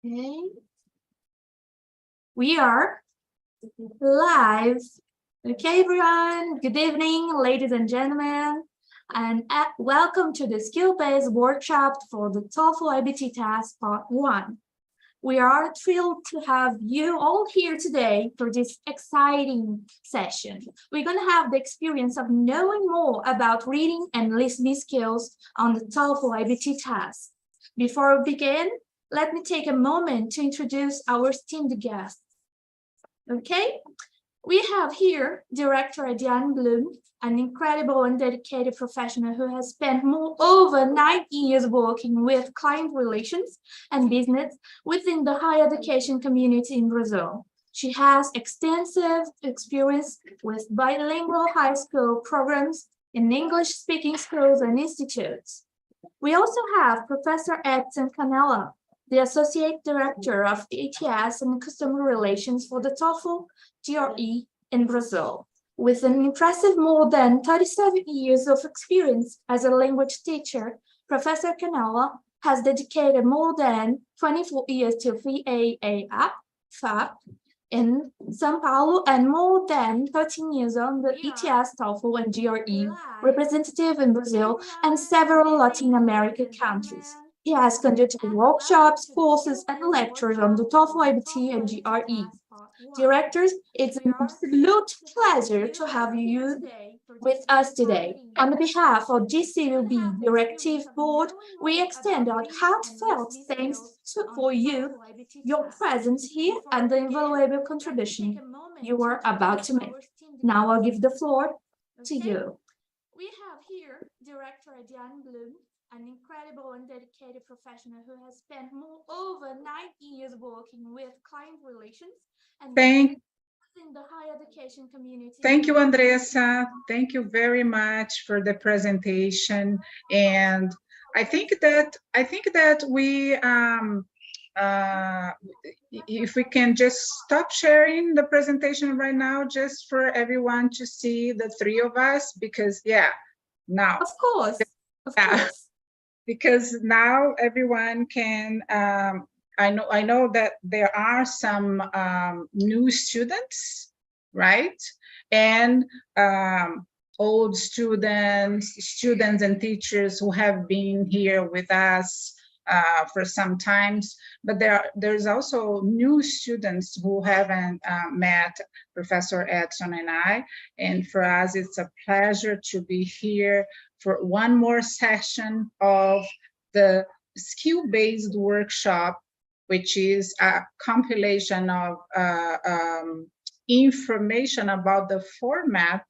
Okay. We are live. Okay, everyone. Good evening, ladies and gentlemen, and welcome to the skill-based workshop for the TOEFL iBT test part 1. We are thrilled to have you all here today for this exciting session. We're going to have the experience of knowing more about reading and listening skills on the TOEFL iBT test. Before we begin, let me take a moment to introduce our esteemed guests. Okay, we have here Director Diane Bloom, an incredible and dedicated professional who has spent over 9 years working with client relations and business within the higher education community in Brazil. She has extensive experience with bilingual high school programs in English-speaking schools and institutes. We also have Professor Edson Canella, the Associate Director of ATS and Customer Relations for the TOEFL GRE in Brazil. With an impressive more than 37 years of experience as a language teacher, Professor Canella has dedicated more than 24 years to FAP in São Paulo and more than 13 years on the ETS, TOEFL, and GRE representative in Brazil and several Latin American countries. He has conducted workshops, courses, and lectures on the TOEFL, IBT, and GRE. Directors, it's an absolute pleasure to have you with us today. On behalf of GCUB Directive Board, we extend our heartfelt thanks for your presence here, and the invaluable contribution you are about to make. Now I'll give the floor to you. We have here Director Diane Bloom, an incredible and dedicated professional who has spent over 9 years working with client relations and in the higher education community. Thank you, Andressa. Thank you very much for the presentation. And I think that we, if we can just stop sharing the presentation right now, just for everyone to see the three of us, because now. Of course. Because now everyone can, I know that there are some new students, right? And old students and teachers who have been here with us for some times, but there's also new students who haven't met Professor Edson and I, and for us it's a pleasure to be here for one more session of the skill-based workshop, which is a compilation of information about the format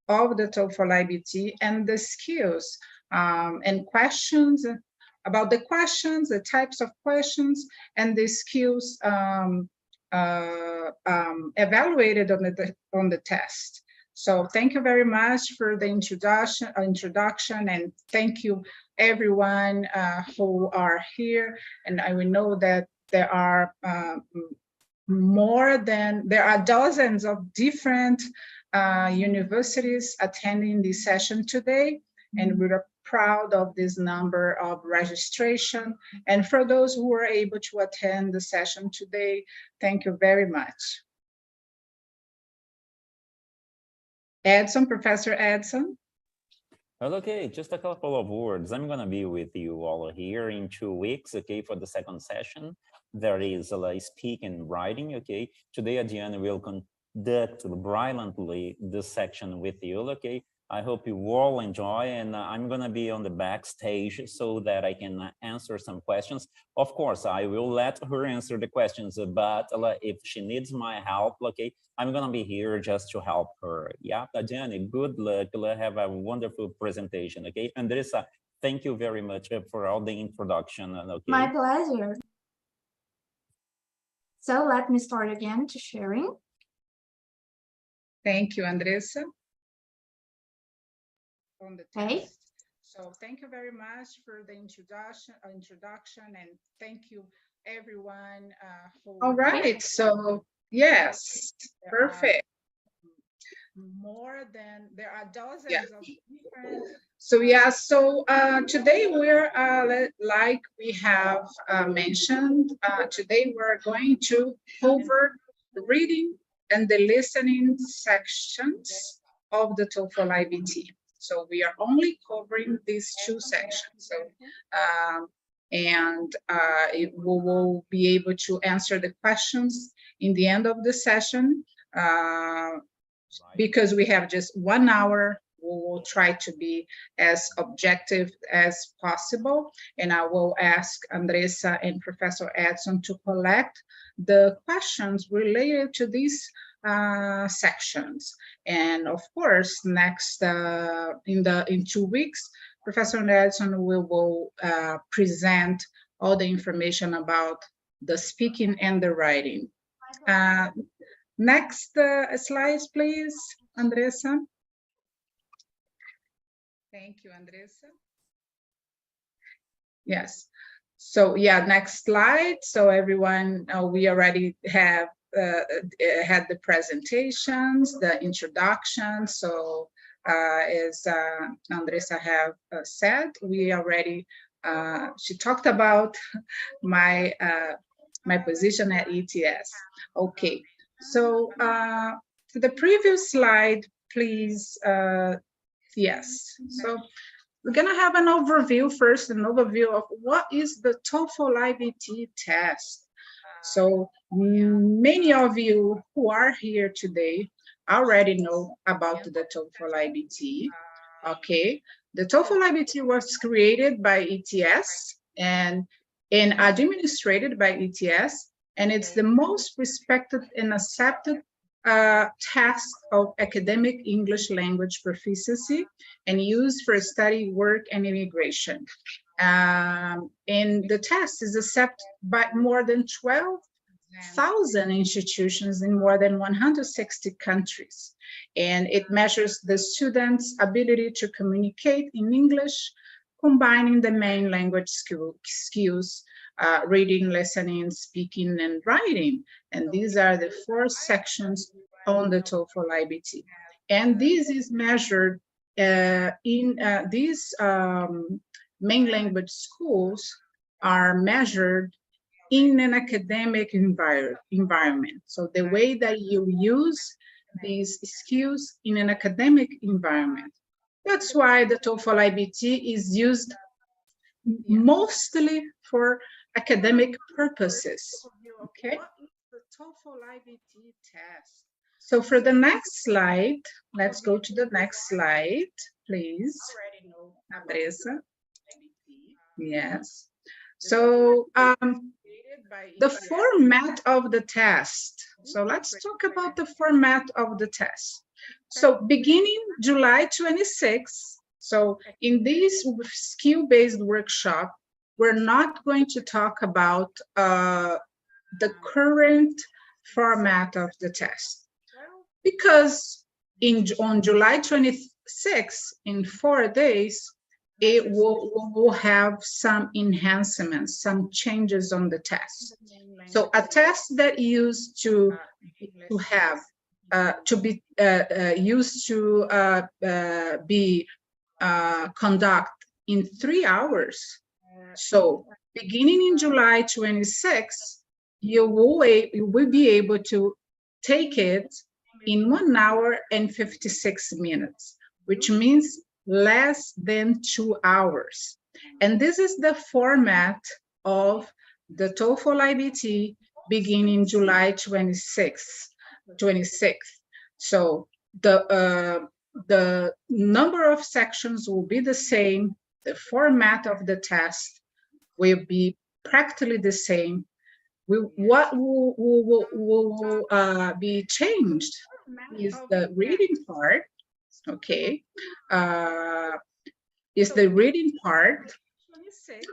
of the TOEFL IBT and the skills and questions, about the questions, the types of questions, and the skills evaluated on the test. So thank you very much for the introduction, and thank you everyone who are here. And I will know that there are dozens of different universities attending this session today, and we're proud of this number of registration. And for those who were able to attend the session today, thank you very much. Edson, Professor Edson. Okay, just a couple of words. I'm going to be with you all here in 2 weeks, okay, for the second session. There is speak and writing, okay. Today, Diana will conduct brilliantly this section with you, okay. I hope you all enjoy, and I'm going to be on the backstage so that I can answer some questions. Of course, I will let her answer the questions, but if she needs my help, okay, I'm going to be here just to help her. Yeah, Diana, good luck. Have a wonderful presentation, okay? Andressa, thank you very much for all the introduction. Okay? My pleasure. So let me start again to sharing. Thank you, Andressa. On the test. Okay. So thank you very much for the introduction, and thank you everyone. All right, so yes, perfect. there are dozens of different. So yeah, so today we're like we have mentioned, today we're going to cover the reading and the listening sections of the TOEFL IBT. So we are only covering these two sections. So we will be able to answer the questions in the end of the session. Because we have just 1 hour, we will try to be as objective as possible. And I will ask Andressa and Professor Edson to collect the questions related to these sections. And of course, next in 2 weeks, Professor Edson will present all the information about the speaking and the writing. Next slides, please, Andressa. Thank you, Andressa. Yes. So yeah, next slide. So everyone, we already have had the presentations, the introduction. So as Andressa have said, we already, she talked about my position at ETS. Okay. So to the previous slide, please. Yes. So we're going to have an overview first, an overview of what is the TOEFL IBT test. So many of you who are here today already know about the TOEFL IBT. Okay. The TOEFL IBT was created by ETS and administrated by ETS. And it's the most respected and accepted test of academic English language proficiency and used for study, work, and immigration. And the test is accepted by more than 12,000 institutions in more than 160 countries. And it measures the students' ability to communicate in English, combining the main language skills, reading, listening, speaking, and writing. And these are the 4 sections on the TOEFL IBT. And this is measured in these main language schools are measured in an academic environment. So the way that you use these skills in an academic environment. That's why the TOEFL IBT is used mostly for academic purposes. Okay. What is the TOEFL IBT test? So for the next slide, let's go to the next slide, please. Andressa. Yes. So the format of the test. So let's talk about the format of the test. So beginning July 26, so in this skill-based workshop, we're not going to talk about the current format of the test, because on July 26, in 4 days, it will have some enhancements, some changes on the test. So a test that used to have to be used to be conduct in 3 hours. So beginning in July 26, you will be able to take it in 1 hour and 56 minutes, which means less than 2 hours. And this is the format of the TOEFL IBT beginning July 26th. So the number of sections will be the same. The format of the test will be practically the same. What will be changed is the reading part. Okay, is the reading part.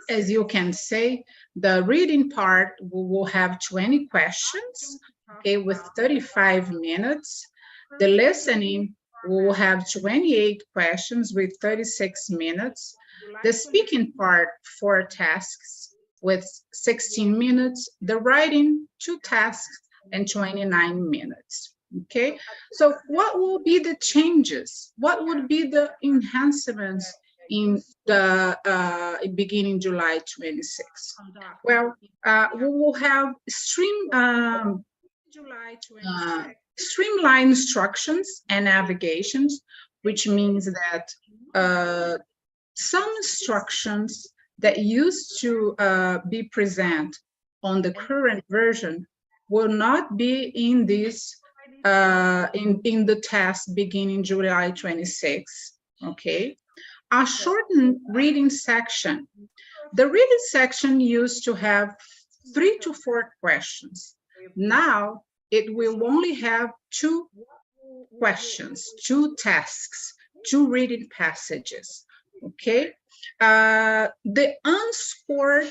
As you can say, the reading part will have 20 questions, okay, with 35 minutes. The listening will have 28 questions with 36 minutes. The speaking part, 4 tasks with 16 minutes. The writing, 2 tasks and 29 minutes. Okay, so what will be the changes? What would be the enhancements in the beginning July 26? Well, we will have streamlined instructions and navigations, which means that some instructions that used to be present on the current version will not be in this in the test beginning July 26. Okay, a shortened reading section. The reading section used to have 3 to 4 questions. Now it will only have 2 questions, 2 tasks, 2 reading passages. Okay, the unscored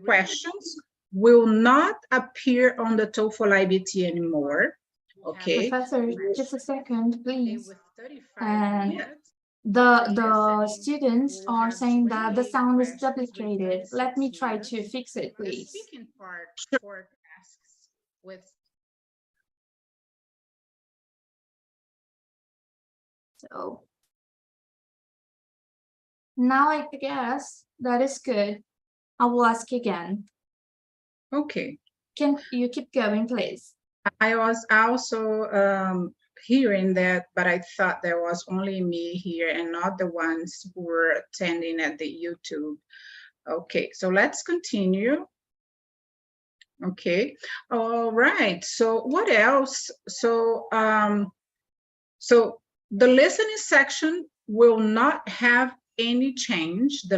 questions will not appear on the TOEFL iBT anymore. Okay, Professor, just a second, please. And the students are saying that the sound is duplicated. Let me try to fix it, please. So now I guess that is good. I will ask again. Okay. Can you keep going, please? I was also hearing that, but I thought there was only me here and not the ones who were attending at the YouTube. Okay, so let's continue. Okay, all right. So what else? So so the listening section will not have any change. The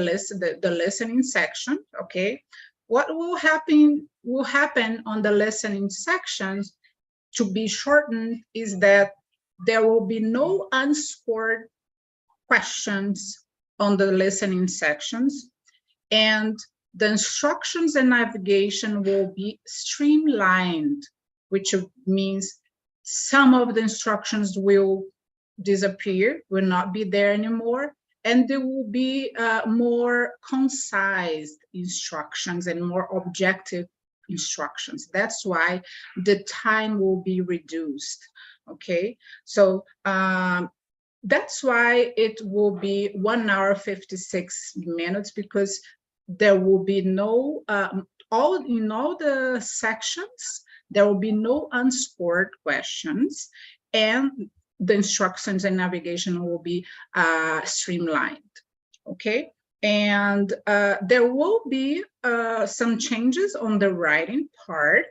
listening section. Okay, what will happen on the listening sections to be shortened is that there will be no unscored questions on the listening sections, and the instructions and navigation will be streamlined, which means some of the instructions will disappear, will not be there anymore, and there will be more concise instructions and more objective instructions. That's why the time will be reduced. Okay, so that's why it will be 1 hour 56 minutes, because there will be no in all the sections there will be no unscored questions, and the instructions and navigation will be streamlined. Okay, and there will be some changes on the writing part,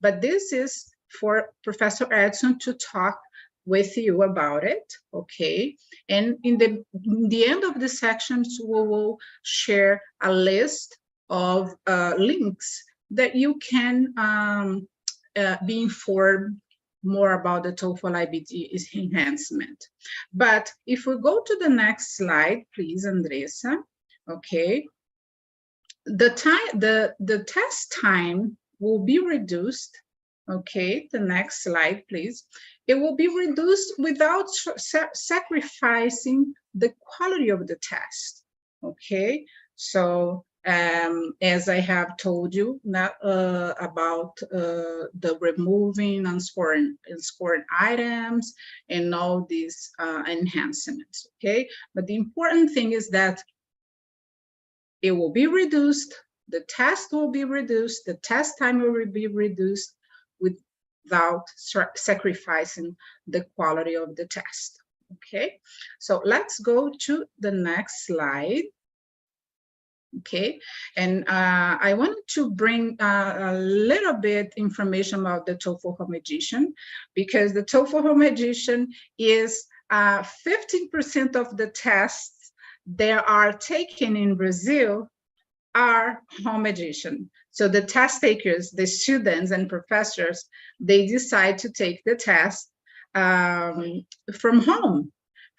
but this is for Professor Edson to talk with you about it. Okay, and in the end of the sections, we will share a list of links that you can be informed more about the TOEFL iBT enhancement. But if we go to the next slide, please, Andressa. Okay, the test time will be reduced. Okay, the next slide, please. It will be reduced without sacrificing the quality of the test. Okay, so as I have told you about the removing and scoring items and all these enhancements. Okay, but the important thing is that it will be reduced, the test will be reduced, the test time will be reduced without sacrificing the quality of the test. Okay, so let's go to the next slide. Okay, and I wanted to bring a little bit information about the TOEFL Home Edition, because the TOEFL Home Edition is 15% of the tests that are taken in Brazil are home edition. So the test takers, the students and professors, they decide to take the test from home,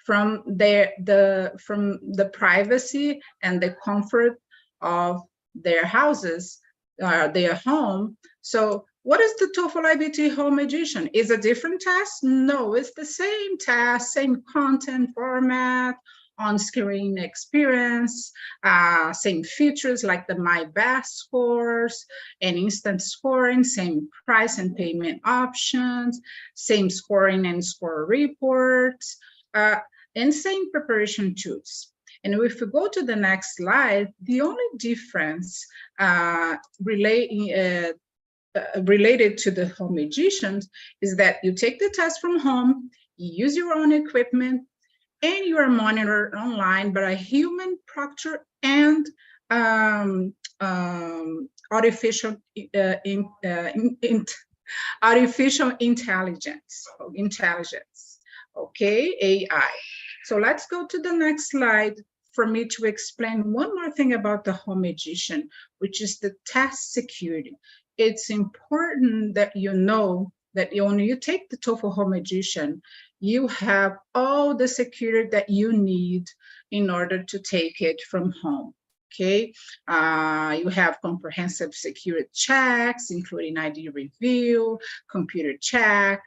from the privacy and the comfort of their houses, their home. So what is the TOEFL iBT Home Edition? Is a different test? No, it's the same test, same content format, on-screen experience, same features like the My Best scores and instant scoring, same price and payment options, same scoring and score reports, and same preparation tools. And if we go to the next slide, the only difference related to the home editions is that you take the test from home, you use your own equipment, and you are monitored online by a human proctor and artificial intelligence, okay, AI. So let's go to the next slide for me to explain one more thing about the home edition, which is the test security. It's important that you know that when you take the TOEFL home edition, you have all the security that you need in order to take it from home, okay? You have comprehensive security checks, including ID review, computer check.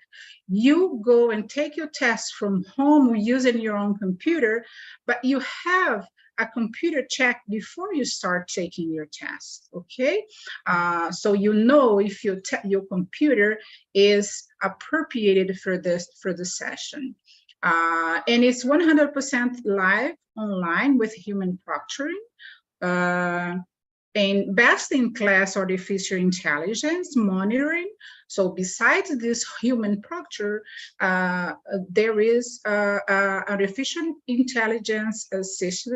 You go and take your test from home using your own computer, but you have a computer check before you start taking your test, okay? So you know if your computer is appropriated for the session. And it's 100% live online with human proctoring. And best-in-class artificial intelligence monitoring. So besides this human proctor, there is artificial intelligence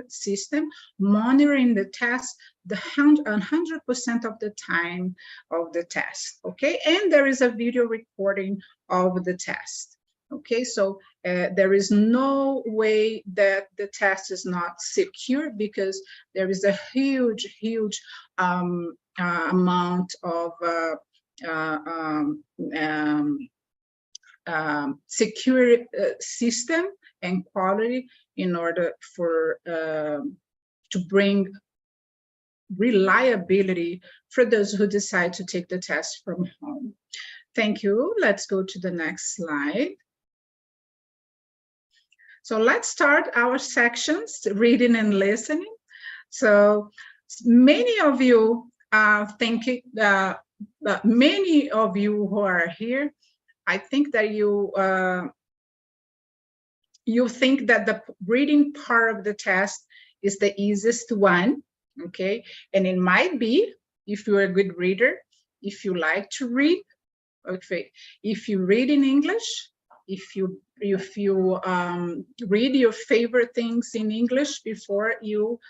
system monitoring the test 100% of the time of the test, okay? And there is a video recording of the test. Okay, so there is no way that the test is not secure because there is a huge amount of security system and quality in order for to bring reliability for those who decide to take the test from home. Thank you. Let's go to the next slide. So let's start our sections, reading and listening. So many of you are thinking, many of you who are here, I think that you think that the reading part of the test is the easiest one, okay? And it might be if you're a good reader, if you like to read, okay? If you read in English, if you read your favorite things in English before you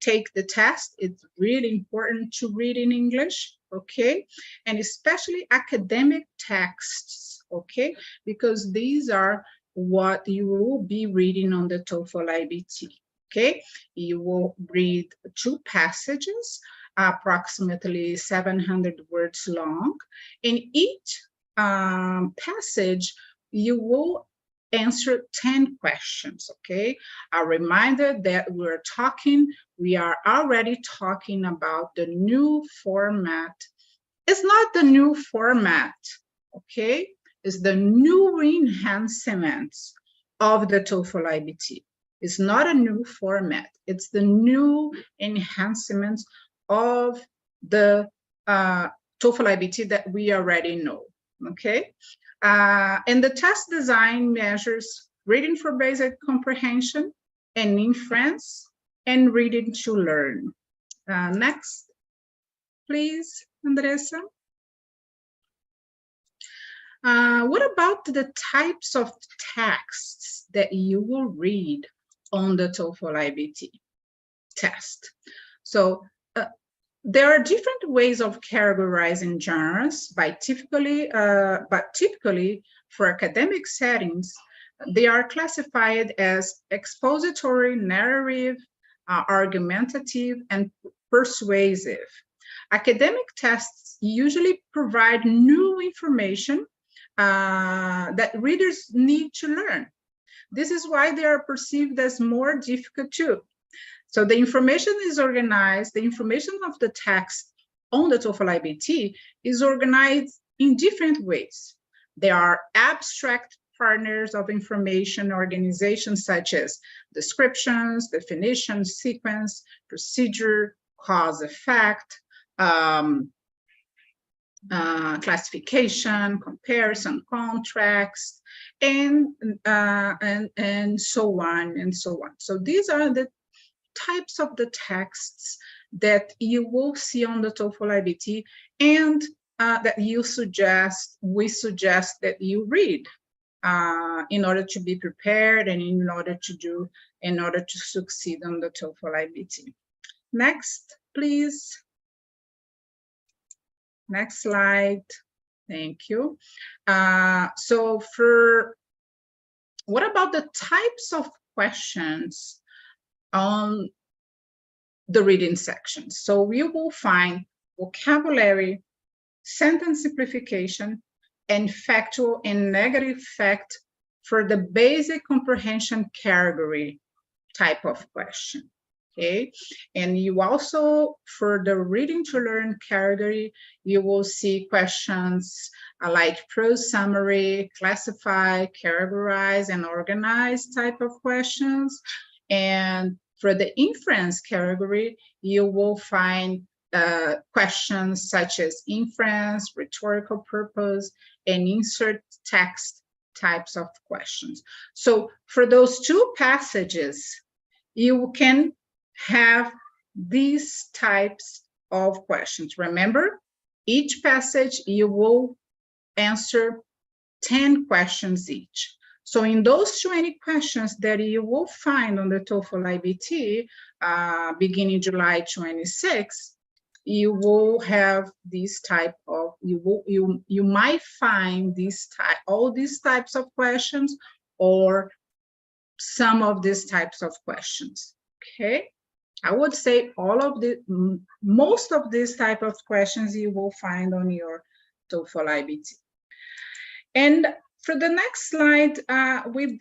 take the test, it's really important to read in English, okay? And especially academic texts, okay? Because these are what you will be reading on the TOEFL IBT, okay? You will read 2 passages, approximately 700 words long. In each passage, you will answer 10 questions, okay? A reminder that we are already talking about the new format. It's not the new format, okay? It's the new enhancements of the TOEFL IBT. It's not a new format. It's the new enhancements of the TOEFL IBT that we already know, okay? And the test design measures reading for basic comprehension and inference and reading to learn. Next, please, Andressa. What about the types of texts that you will read on the TOEFL IBT test? So there are different ways of categorizing genres, but typically for academic settings, they are classified as expository, narrative, argumentative, and persuasive. Academic tests usually provide new information that readers need to learn. This is why they are perceived as more difficult too. So the information is organized, the information of the text on the TOEFL IBT is organized in different ways. There are abstract partners of information organizations such as descriptions, definitions, sequence, procedure, cause, effect, classification, comparison, contrast, and so on and so on. So these are the types of the texts that you will see on the TOEFL iBT, and that we suggest that you read in order to be prepared and in order to succeed on the TOEFL iBT. Next, please. Next slide. Thank you. So what about the types of questions on the reading section? So we will find vocabulary, sentence simplification, and factual and negative fact for the basic comprehension category type of question. Okay, and you also, for the reading to learn category, you will see questions like prose summary, classify, categorize, and organize type of questions. And for the inference category, you will find questions such as inference, rhetorical purpose, and insert text types of questions. So for those two passages, you can have these types of questions. Remember, each passage you will answer 10 questions each. So in those 20 questions that you will find on the TOEFL iBT beginning July 26, you will have these type of, you might find all these types of questions or some of these types of questions. Okay, I would say most of these type of questions you will find on your TOEFL iBT. And for the next slide, we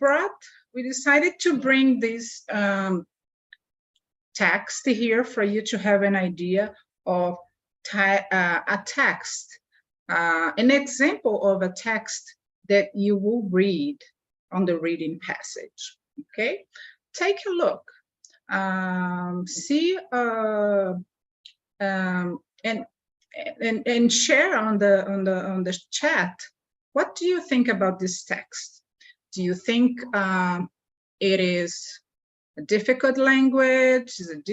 decided to bring this text here for you to have an idea of a text, an example of a text that you will read on the reading passage. Okay, take a look. See and share on the chat. What do you think about this text? Do you think it is a difficult language? Is it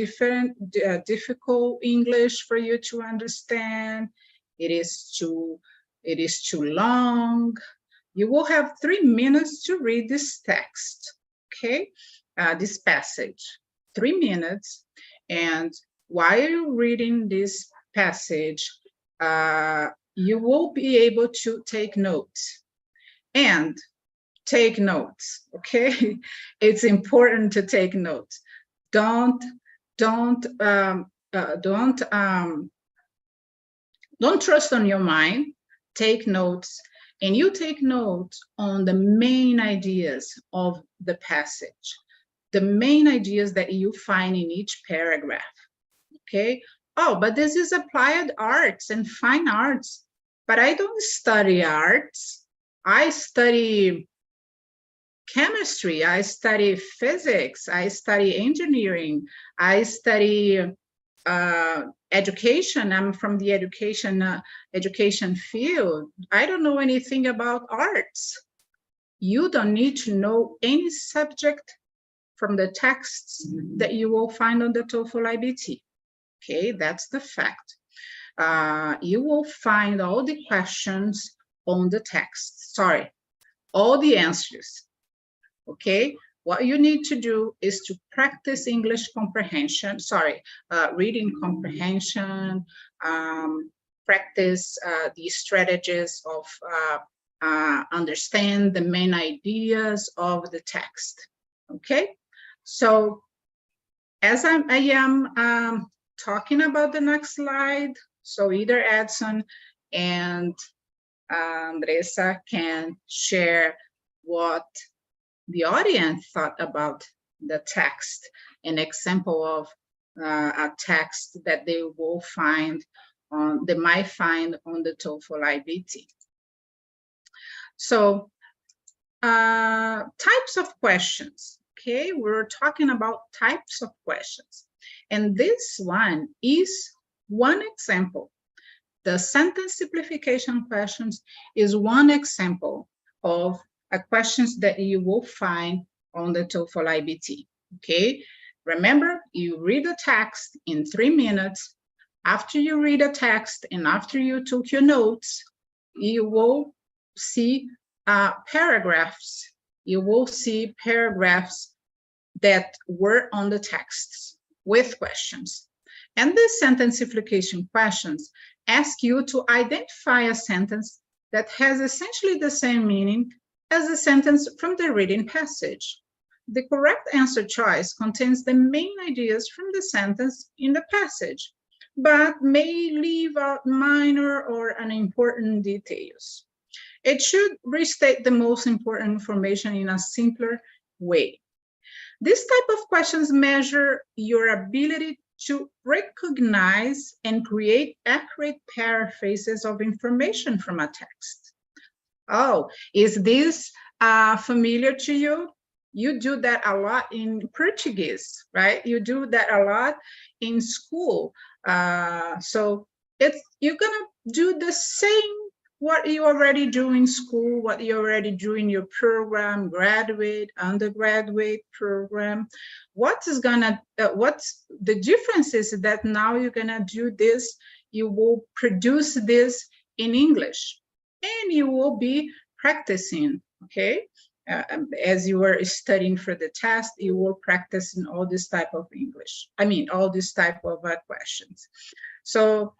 difficult English for you to understand? It is too long. You will have 3 minutes to read this text. Okay, this passage. 3 minutes, and while you're reading this passage, you will be able to take notes. And take notes, okay? It's important to take notes. Don't trust on your mind. Take notes, and you take notes on the main ideas of the passage. The main ideas that you find in each paragraph, okay? Oh, but this is applied arts and fine arts, but I don't study arts. I study chemistry, I study physics, I study engineering, I study education. I'm from the education field. I don't know anything about arts. You don't need to know any subject from the texts that you will find on the TOEFL iBT. Okay, that's the fact. You will find all the questions on the text. Sorry, all the answers. Okay, what you need to do is to practice English comprehension, reading comprehension, practice the strategies of understand the main ideas of the text. Okay, so as I am talking about the next slide, so either Edson and Andressa can share what the audience thought about the text, an example of a text that they will find they might find on the TOEFL iBT. So types of questions. Okay, we're talking about types of questions. And this one is one example. The sentence simplification questions is one example of questions that you will find on the TOEFL IBT. Okay, remember, you read the text in 3 minutes. After you read a text and after you took your notes, you will see paragraphs. You will see paragraphs that were on the texts with questions. And these sentence simplification questions ask you to identify a sentence that has essentially the same meaning as a sentence from the reading passage. The correct answer choice contains the main ideas from the sentence in the passage, but may leave out minor or unimportant details. It should restate the most important information in a simpler way. This type of questions measure your ability to recognize and create accurate paraphrases of information from a text. Oh, is this familiar to you? You do that a lot in Portuguese, right? You do that a lot in school. So you're gonna do the same what you already do in school, what you already do in your program, graduate, undergraduate program. What's the difference is that now you're gonna do this, you will produce this in English, and you will be practicing, okay? As you are studying for the test, you will practice in all this type of English. I mean, all this type of questions. So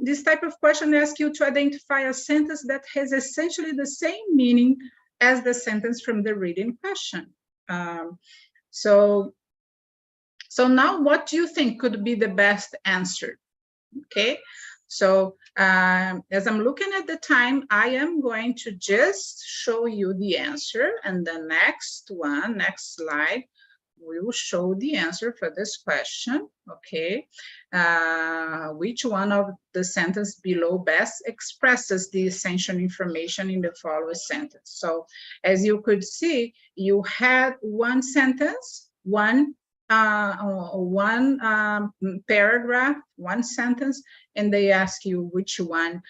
this type of question asks you to identify a sentence that has essentially the same meaning as the sentence from the reading question. So now what do you think could be the best answer? Okay, so as I'm looking at the time, I am going to just show you the answer, and the next slide will show the answer for this question. Okay, which one of the sentences below best expresses the essential information in the following sentence? So as you could see, you had one sentence, one paragraph, one sentence, and they ask you which one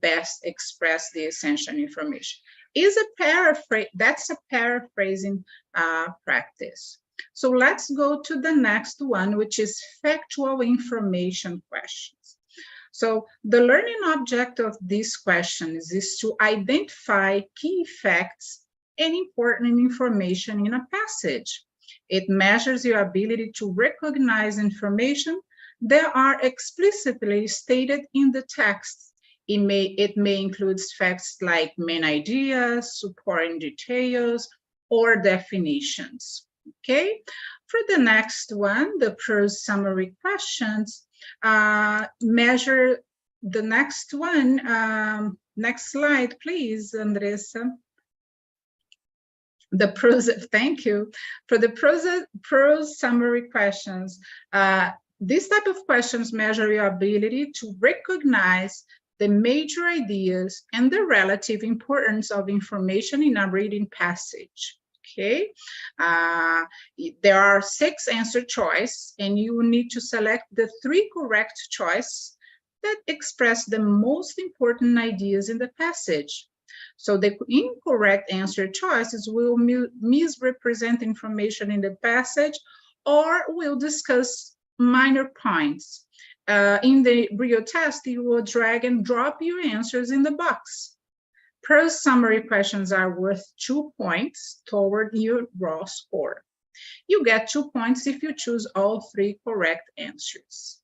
best express the essential information. Is a paraphrase, that's a paraphrasing practice. So let's go to the next one, which is factual information questions. So the learning object of these questions is to identify key facts and important information in a passage. It measures your ability to recognize information that are explicitly stated in the text. It may include facts like main ideas, supporting details, or definitions. Okay, for the next one, the prose summary questions measure the next one. Next slide, please, Andressa. The prose, thank you. For the prose summary questions, this type of questions measure your ability to recognize the major ideas and the relative importance of information in a reading passage. Okay, there are 6 answer choices, and you need to select the 3 correct choices that express the most important ideas in the passage. So the incorrect answer choices will misrepresent information in the passage or will discuss minor points. In the real test, you will drag and drop your answers in the box. Prose summary questions are worth 2 points toward your raw score. You get 2 points if you choose all 3 correct answers.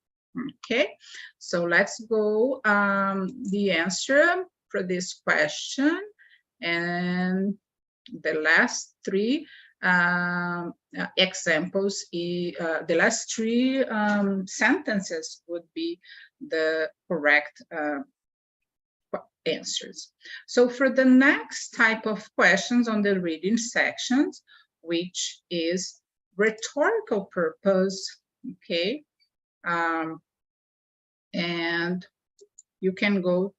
Okay, so let's go the answer for this question, and the last 3 examples, the last 3 sentences would be the correct answers. So for the next type of questions on the reading sections, which is rhetorical purpose, okay, and you can go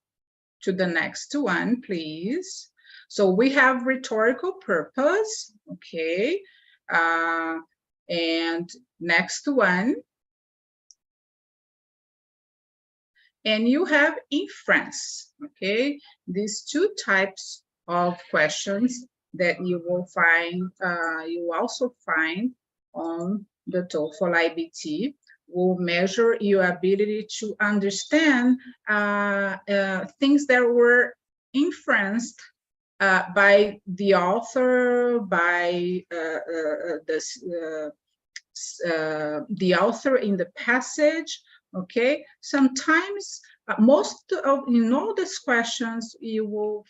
to the next one, please. So we have rhetorical purpose, okay? And next one. And you have inference, okay? These two types of questions that you will find, you also find on the TOEFL IBT will measure your ability to understand things that were inferenced by the author, by the author in the passage, okay? Sometimes, most of, all these questions, you will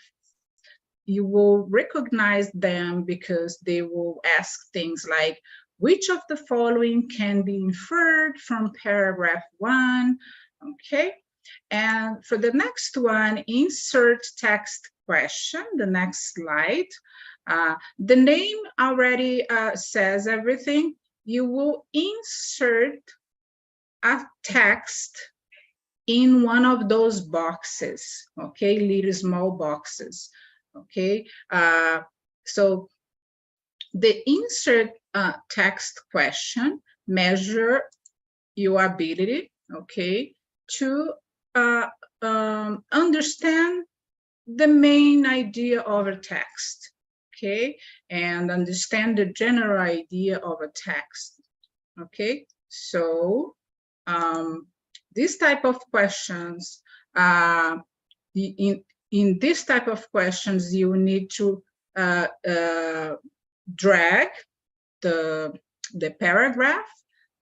recognize them because they will ask things like, which of the following can be inferred from paragraph 1, okay? And for the next one, insert text question, the next slide. The name already says everything. You will insert a text in one of those boxes, okay, little small boxes, okay? So the insert text question measure your ability, okay, to understand the main idea of a text, okay, and understand the general idea of a text, okay? So this type of questions, in this type of questions, you need to drag the paragraph,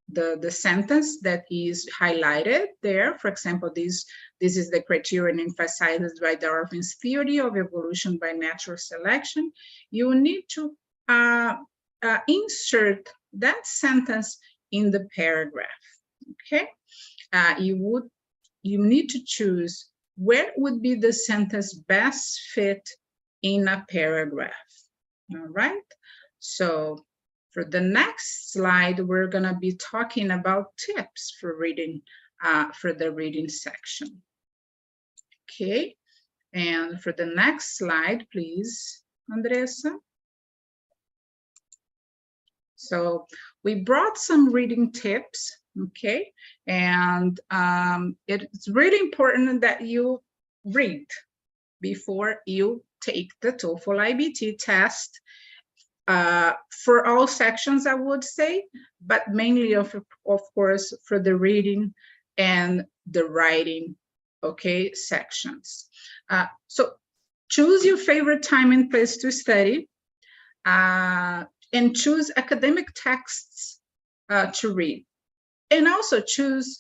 the sentence that is highlighted there. For example, this is the criterion emphasized by Darwin's theory of evolution by natural selection. You need to insert that sentence in the paragraph, okay? You need to choose where would be the sentence best fit in a paragraph, all right? So for the next slide, we're gonna be talking about tips for reading, for the reading section, okay? And for the next slide, please, Andressa. So we brought some reading tips, okay? And it's really important that you read before you take the TOEFL IBT test, for all sections, I would say, but mainly, of course, for the reading and the writing, okay, sections. So choose your favorite time and place to study, and choose academic texts to read. And also choose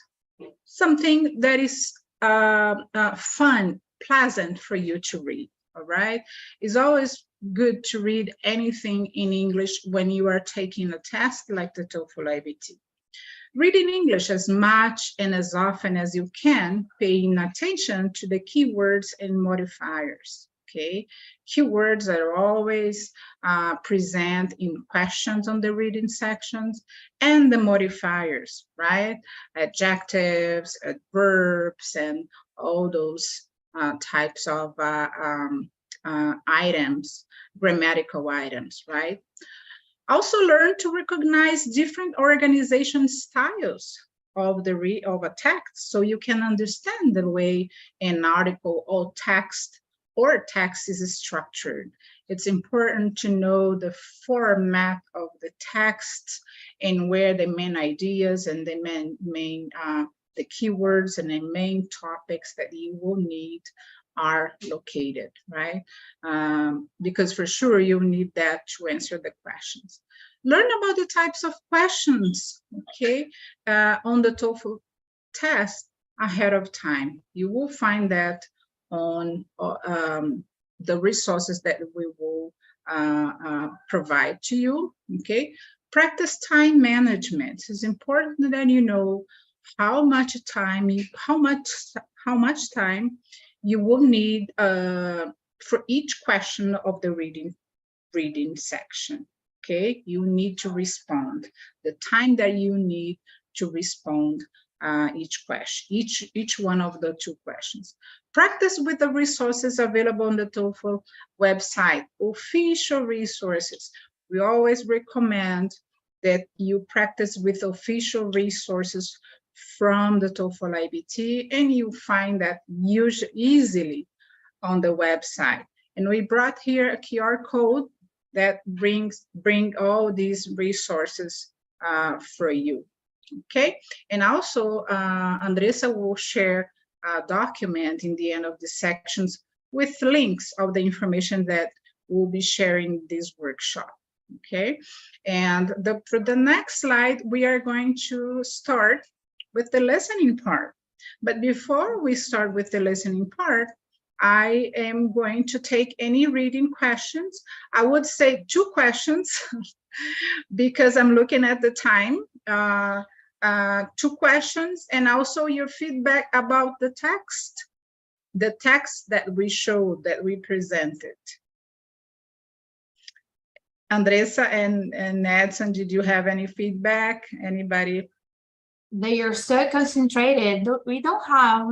something that is fun, pleasant for you to read, all right? It's always good to read anything in English when you are taking a test like the TOEFL IBT. Read in English as much and as often as you can, paying attention to the keywords and modifiers, okay? Keywords are always present in questions on the reading sections, and the modifiers, right? Adjectives, verbs, and all those types of items, grammatical items, right? Also learn to recognize different organization styles of a text, so you can understand the way an article or text is structured. It's important to know the format of the text and where the main ideas and the the keywords and the main topics that you will need are located, right? Because for sure you'll need that to answer the questions. Learn about the types of questions, okay, on the TOEFL test ahead of time. You will find that on the resources that we will provide to you, okay? Practice time management. It's important that you know how much time you will need for each question of the reading section, okay? You need to respond, the time that you need to respond each question, each one of the 2 questions. Practice with the resources available on the TOEFL website, official resources. We always recommend that you practice with official resources from the TOEFL IBT, and you find that easily on the website. And we brought here a QR code that bring all these resources for you. Okay, and also Andressa will share a document in the end of the sections with links of the information that we'll be sharing this workshop. Okay, and for the next slide, we are going to start with the listening part. But before we start with the listening part, I am going to take any reading questions. I would say 2 questions because I'm looking at the time. 2 questions, and also your feedback about the text that we showed, that we presented. Andressa and Edson, did you have any feedback? Anybody? They are so concentrated. We don't have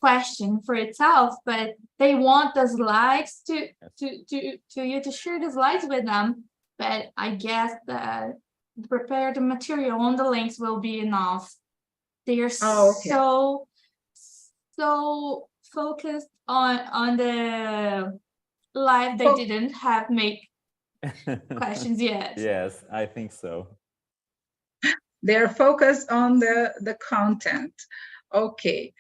question for itself, but they want the slides to you to share the slides with them. But I guess the prepared material on the links will be enough. They are so focused on the live, they didn't have make questions yet. Yes, I think so. They're focused on the content. Okay,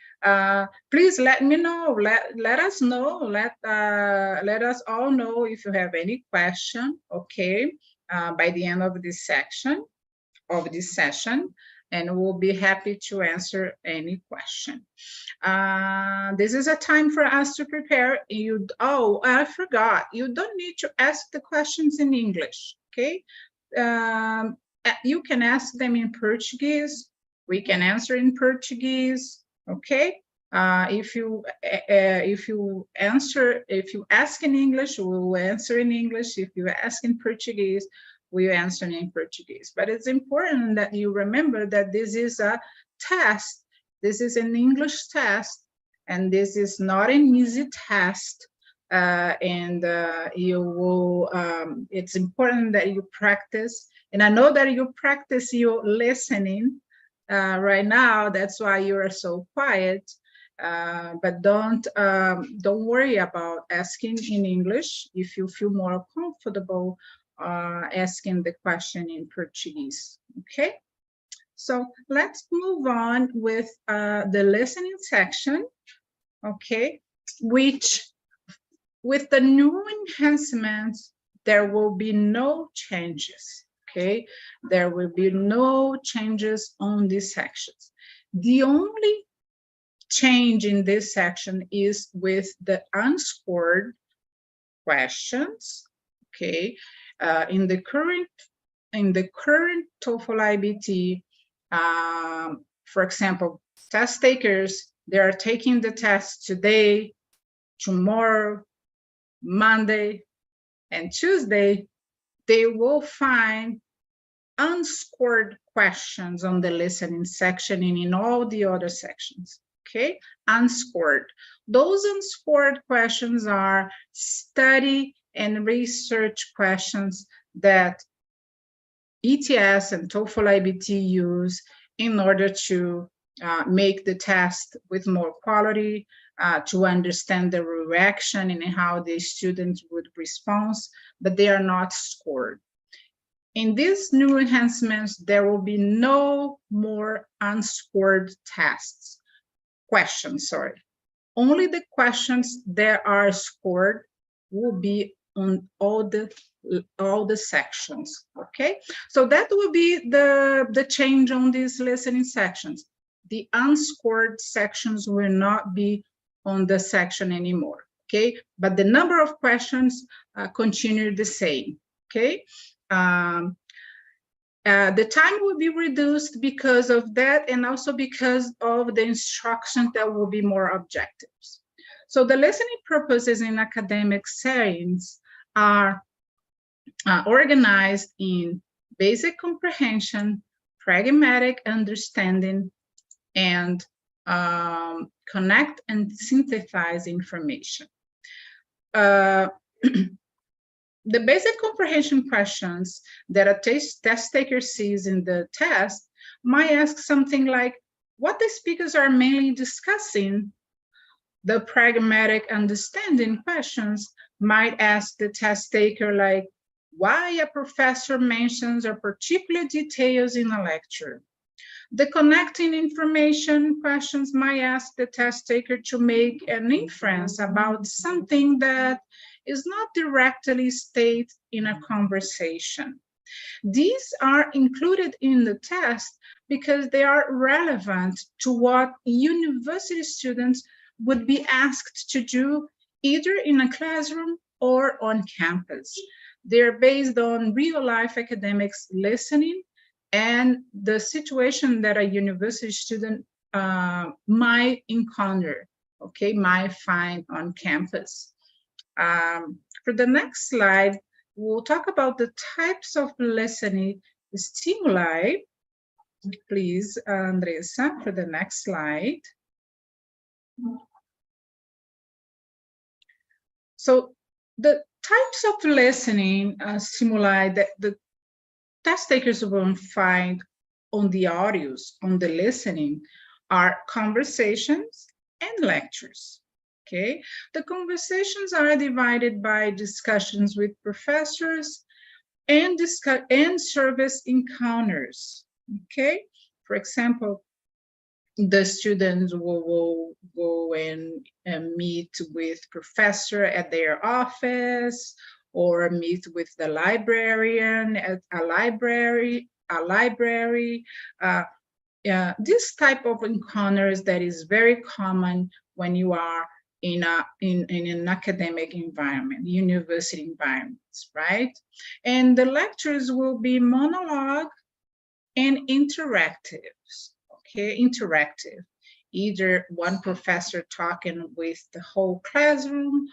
please let me know. Let us know. Let us all know if you have any question. Okay, by the end of this session, and we'll be happy to answer any question. This is a time for us to prepare. Oh, I forgot. You don't need to ask the questions in English. Okay, you can ask them in Portuguese. We can answer in Portuguese. Okay. If you ask in English, we will answer in English. If you ask in Portuguese, we answer in Portuguese. But it's important that you remember that this is a test. This is an English test, and this is not an easy test. You will. It's important that you practice. And I know that you practice your listening right now. That's why you are so quiet. But don't worry about asking in English if you feel more comfortable asking the question in Portuguese. Okay, so let's move on with the listening section. Okay, which with the new enhancements, there will be no changes. Okay, there will be no changes on these sections. The only change in this section is with the unscored questions. Okay, in the current TOEFL IBT, for example, test takers, they are taking the test today, tomorrow, Monday, and Tuesday. They will find unscored questions on the listening section and in all the other sections. Okay, unscored. Those unscored questions are study and research questions that ETS and TOEFL IBT use in order to make the test with more quality, to understand the reaction and how the students would respond, but they are not scored. In these new enhancements, there will be no more unscored questions. Only the questions that are scored will be on all the sections. Okay, so that will be the change on these listening sections. The unscored sections will not be on the section anymore. Okay, but the number of questions continue the same. Okay. The time will be reduced because of that, and also because of the instruction that will be more objectives. So the listening purposes in academic settings are organized in basic comprehension, pragmatic understanding, and connect and synthesize information. The basic comprehension questions that a test taker sees in the test might ask something like, what the speakers are mainly discussing. The pragmatic understanding questions might ask the test taker like, why a professor mentions a particular details in a lecture. The connecting information questions might ask the test taker to make an inference about something that is not directly stated in a conversation. These are included in the test because they are relevant to what university students would be asked to do either in a classroom or on campus. They're based on real-life academics listening and the situation that a university student might encounter, okay, might find on campus. For the next slide, we'll talk about the types of listening stimuli. Please, Andressa, for the next slide. So the types of listening stimuli that the test takers will find on the audios, on the listening, are conversations and lectures. Okay, the conversations are divided by discussions with professors and service encounters. Okay, for example, the students will go and meet with professor at their office, or meet with the librarian at a library. This type of encounters that is very common when you are in an academic environment, university environments, right? And the lectures will be monologue and interactives, okay, interactive. Either one professor talking with the whole classroom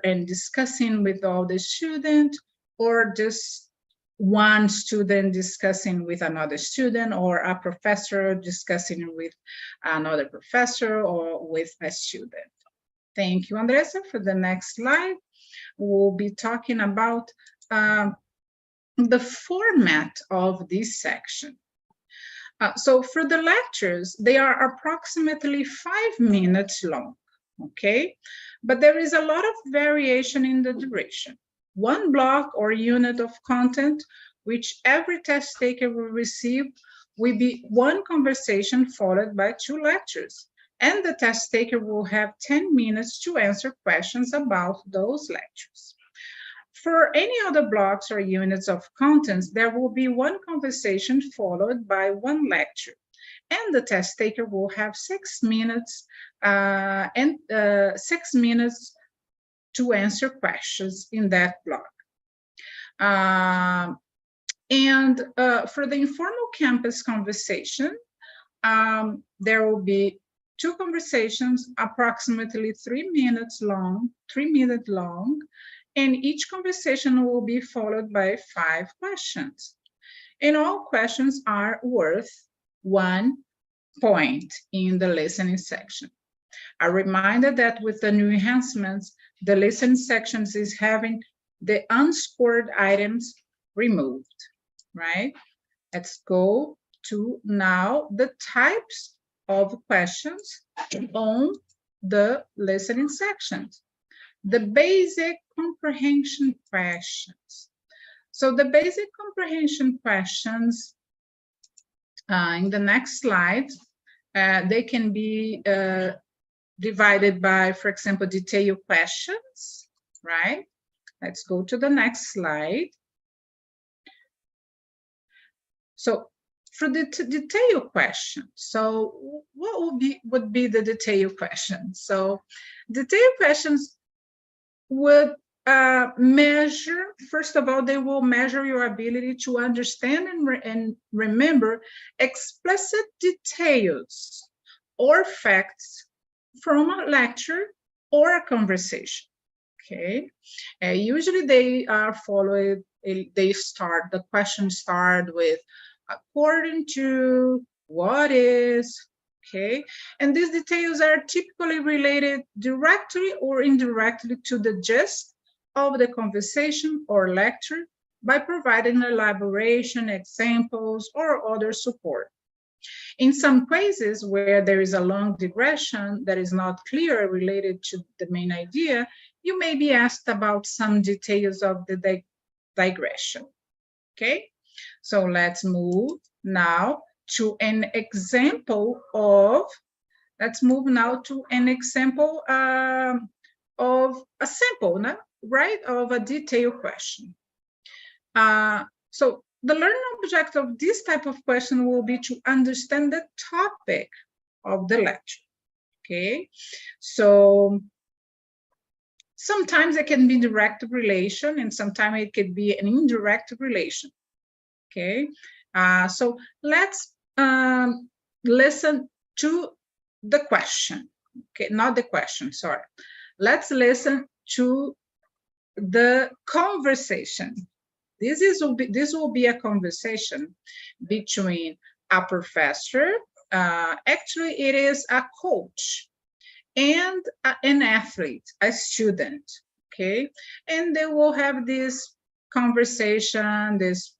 and discussing with all the students, or just one student discussing with another student, or a professor discussing with another professor or with a student. Thank you, Andressa. For the next slide, we'll be talking about the format of this section. So for the lectures, they are approximately 5 minutes long, okay? But there is a lot of variation in the duration. One block or unit of content, which every test taker will receive, will be one conversation followed by 2 lectures. And the test taker will have 10 minutes to answer questions about those lectures. For any other blocks or units of contents, there will be one conversation followed by 1 lecture. And the test taker will have 6 minutes 6 minutes to answer questions in that block. For the informal campus conversation, there will be 2 conversations, approximately 3 minutes long, and each conversation will be followed by 5 questions. And all questions are worth 1 point in the listening section. A reminder that with the new enhancements, the listening sections is having the unscored items removed, right? Let's go to now the types of questions on the listening sections. The basic comprehension questions. So the basic comprehension questions in the next slide, they can be divided by, for example, detailed questions, right? Let's go to the next slide. So for the detailed question, so what would be the detailed question? So detailed questions would measure, first of all, they will measure your ability to understand and remember explicit details or facts from a lecture or a conversation, okay? Usually they are followed, the questions start with, according to, what is, okay? And these details are typically related directly or indirectly to the gist of the conversation or lecture by providing elaboration, examples, or other support. In some cases where there is a long digression that is not clear related to the main idea, you may be asked about some details of the digression, okay? So let's move now to an example of, of a sample, no? Right, of a detailed question. So the learning objective of this type of question will be to understand the topic of the lecture, okay? So sometimes it can be direct relation and sometimes it could be an indirect relation, okay? So let's listen to the question, okay? Not the question, sorry. Let's listen to the conversation. This will be a conversation between a professor, actually it is a coach, and an athlete, a student, okay? And they will have this conversation, this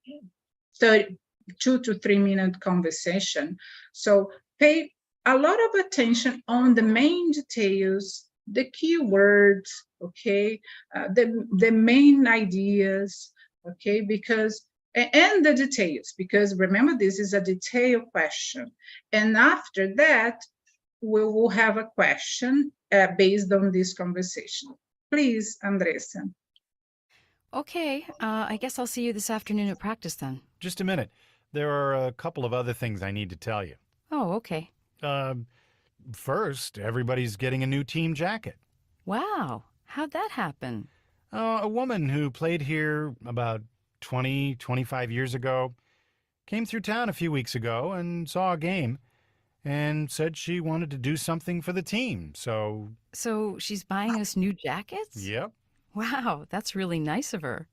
2 to 3 minute conversation. So pay a lot of attention on the main details, the keywords, okay? The main ideas, okay? Because, and the details, because remember, this is a detailed question. And after that, we will have a question based on this conversation. Please, Andressa. Okay, I guess I'll see you this afternoon at practice then. Just a minute. There are a couple of other things I need to tell you. Oh, okay. First, everybody's getting a new team jacket. Wow, how'd that happen? A woman who played here about 20, 25 years ago came through town a few weeks ago and saw a game and said she wanted to do something for the team, so... So she's buying us new jackets? Yep. Wow, that's really nice of her.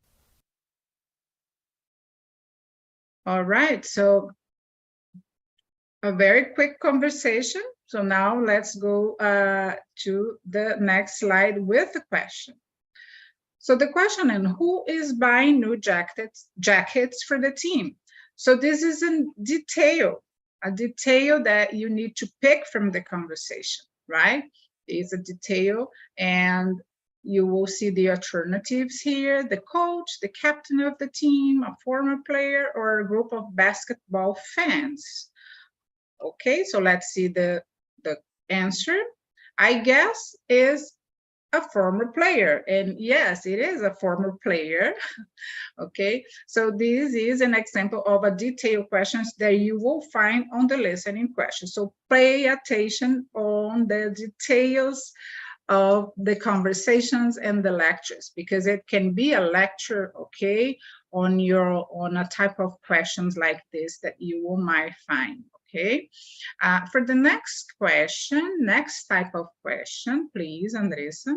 All right, so a very quick conversation. So now let's go to the next slide with the question. So the question is, who is buying new jackets for the team? So this is a detail that you need to pick from the conversation, right? It's a detail, and you will see the alternatives here: the coach, the captain of the team, a former player, or a group of basketball fans. Okay, so let's see the answer. I guess is a former player, and yes, it is a former player. Okay, so this is an example of a detailed questions that you will find on the listening question. So pay attention on the details of the conversations and the lectures, because it can be a lecture, okay, on a type of questions like this that you will might find. Okay, for the next question, next type of question, please, Andressa,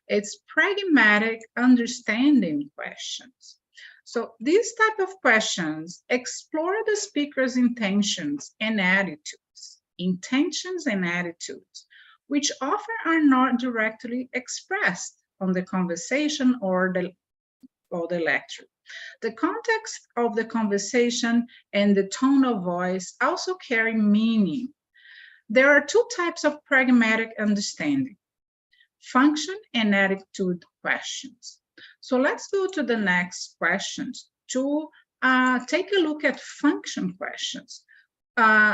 it's pragmatic understanding questions. So these type of questions explore the speaker's intentions and attitudes, which often are not directly expressed on the conversation or the lecture. The context of the conversation and the tone of voice also carry meaning. There are two types of pragmatic understanding: function and attitude questions. So let's go to the next questions to take a look at function questions,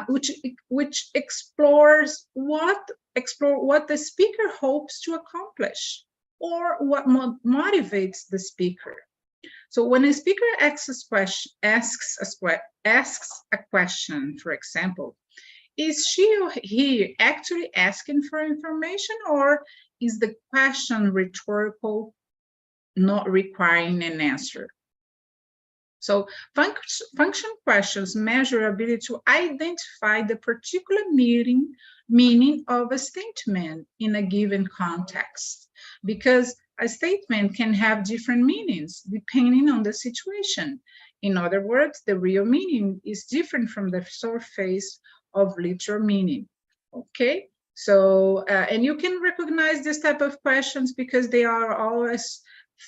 which explores what the speaker hopes to accomplish or what motivates the speaker. So when a speaker asks a question, for example, is she or he actually asking for information, or is the question rhetorical, not requiring an answer? So function questions measure ability to identify the particular meaning of a statement in a given context, because a statement can have different meanings depending on the situation. In other words, the real meaning is different from the surface of literal meaning. Okay, so and you can recognize this type of questions because they are always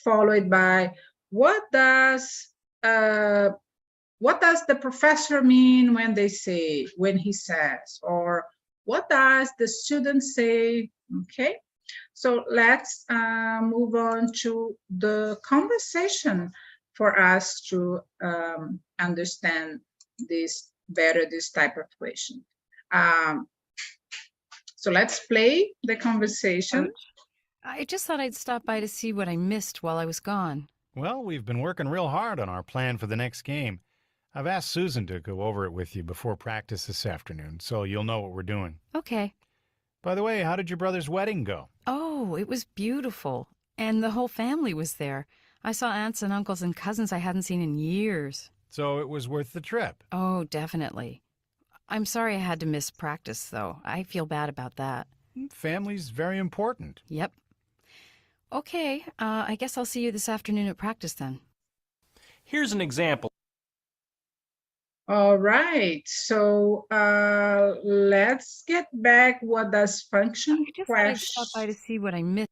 followed by what does the professor mean when he says, or what does the student say? Okay, so let's move on to the conversation for us to understand this type of question. So let's play the conversation. I just thought I'd stop by to see what I missed while I was gone. Well, we've been working real hard on our plan for the next game. I've asked Susan to go over it with you before practice this afternoon, so you'll know what we're doing. Okay. By the way, how did your brother's wedding go? Oh, it was beautiful. And the whole family was there. I saw aunts and uncles and cousins I hadn't seen in years. So it was worth the trip. Oh, definitely. I'm sorry I had to miss practice, though. I feel bad about that. Family's very important. Yep. Okay, I guess I'll see you this afternoon at practice then. Here's an example. All right, so let's get back. What does function I'd stop by to see what I missed.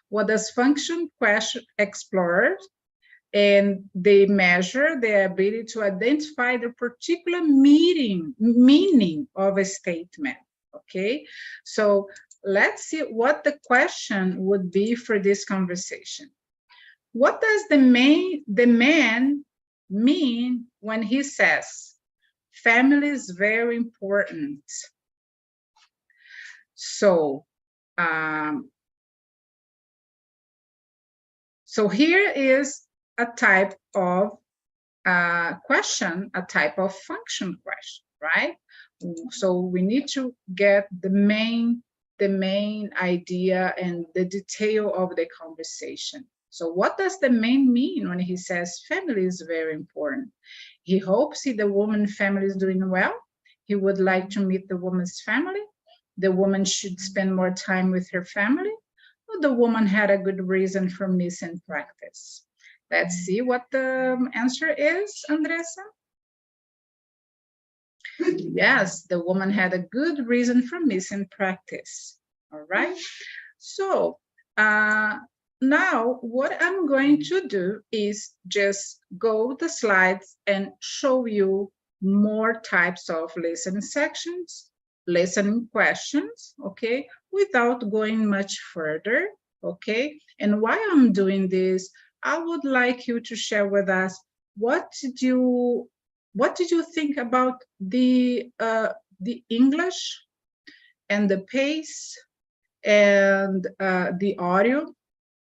What does function question explore? And they measure the ability to identify the particular meaning of a statement. Okay, so let's see what the question would be for this conversation. What does the man mean when he says family is very important? So so here is a type of question, a type of function question, right? So we need to get the main idea and the detail of the conversation. So what does the man mean when he says family is very important? He hopes the woman's family is doing well. He would like to meet the woman's family. The woman should spend more time with her family. Or the woman had a good reason for missing practice. Let's see what the answer is, Andressa. Yes, the woman had a good reason for missing practice. All right. So now what I'm going to do is just go the slides and show you more types of listening sections, listening questions, okay, without going much further, okay? And while I'm doing this, I would like you to share with us what did you think about the English and the pace and the audio?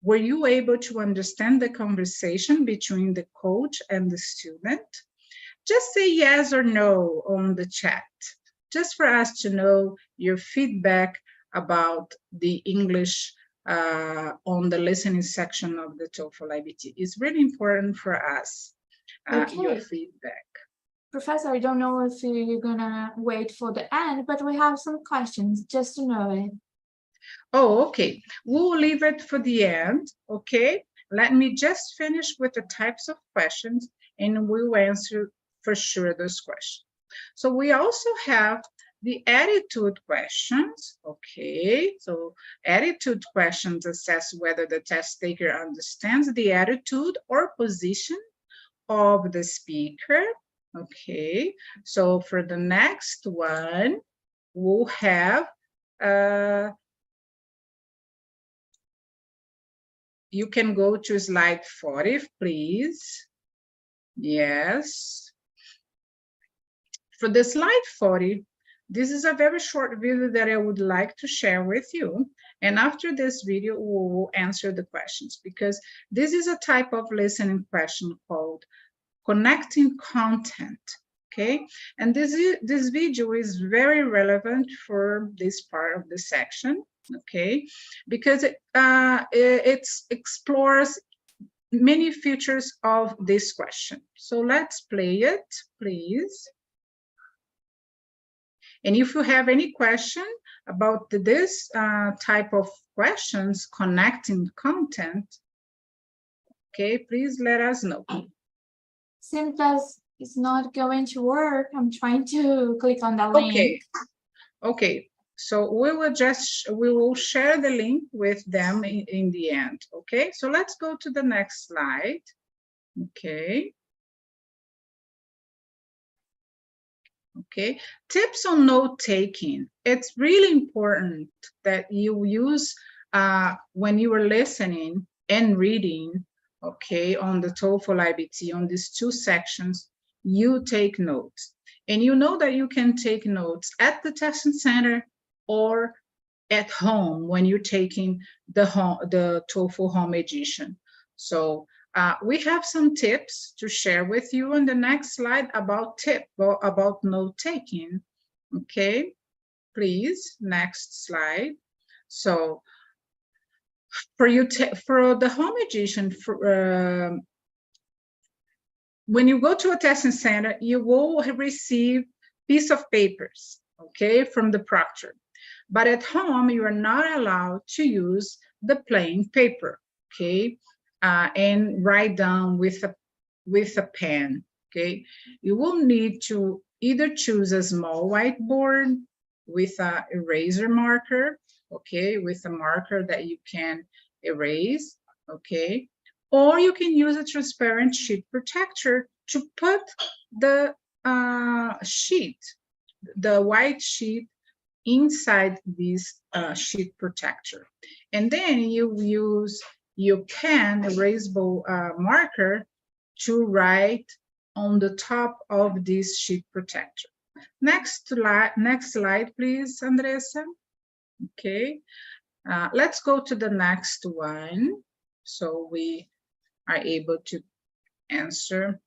Were you able to understand the conversation between the coach and the student? Just say yes or no on the chat, just for us to know your feedback about the English on the listening section of the TOEFL IBT. It's really important for us, your feedback. Professor, I don't know if you're gonna wait for the end, but we have some questions just to know it. Oh, okay. We'll leave it for the end, okay? Let me just finish with the types of questions and we'll answer for sure those questions. So we also have the attitude questions, okay? So attitude questions assess whether the test taker understands the attitude or position of the speaker, okay? So for the next one, we'll have, you can go to slide 40, please. Yes. For the slide 40, this is a very short video that I would like to share with you. And after this video, we will answer the questions because this is a type of listening question called connecting content, okay? And this video is very relevant for this part of the section, okay? Because it explores many features of this question. So let's play it, please. And if you have any question about this type of questions, connecting content, okay, please let us know. Seems that it's not going to work. I'm trying to click on the link. Okay. Okay, so we will share the link with them in the end. Okay, so let's go to the next slide. Okay. Okay, tips on note-taking. It's really important that you use, when you are listening and reading, okay, on the TOEFL IBT, on these two sections, you take notes. And you know that you can take notes at the testing center or at home when you're taking the TOEFL Home Edition. So we have some tips to share with you on the next slide about note-taking. Okay, please, next slide. So for the Home Edition, when you go to a testing center, you will receive piece of papers, okay, from the proctor. But at home, you are not allowed to use the plain paper, okay, and write down with a pen, okay. You will need to either choose a small whiteboard with an eraser marker, okay, with a marker that you can erase, okay, or you can use a transparent sheet protector to put the white sheet inside this sheet protector. And then you use your pen, erasable marker, to write on the top of this sheet protector. Next slide, please, Andressa. Okay, let's go to the next one, so we are able to answer.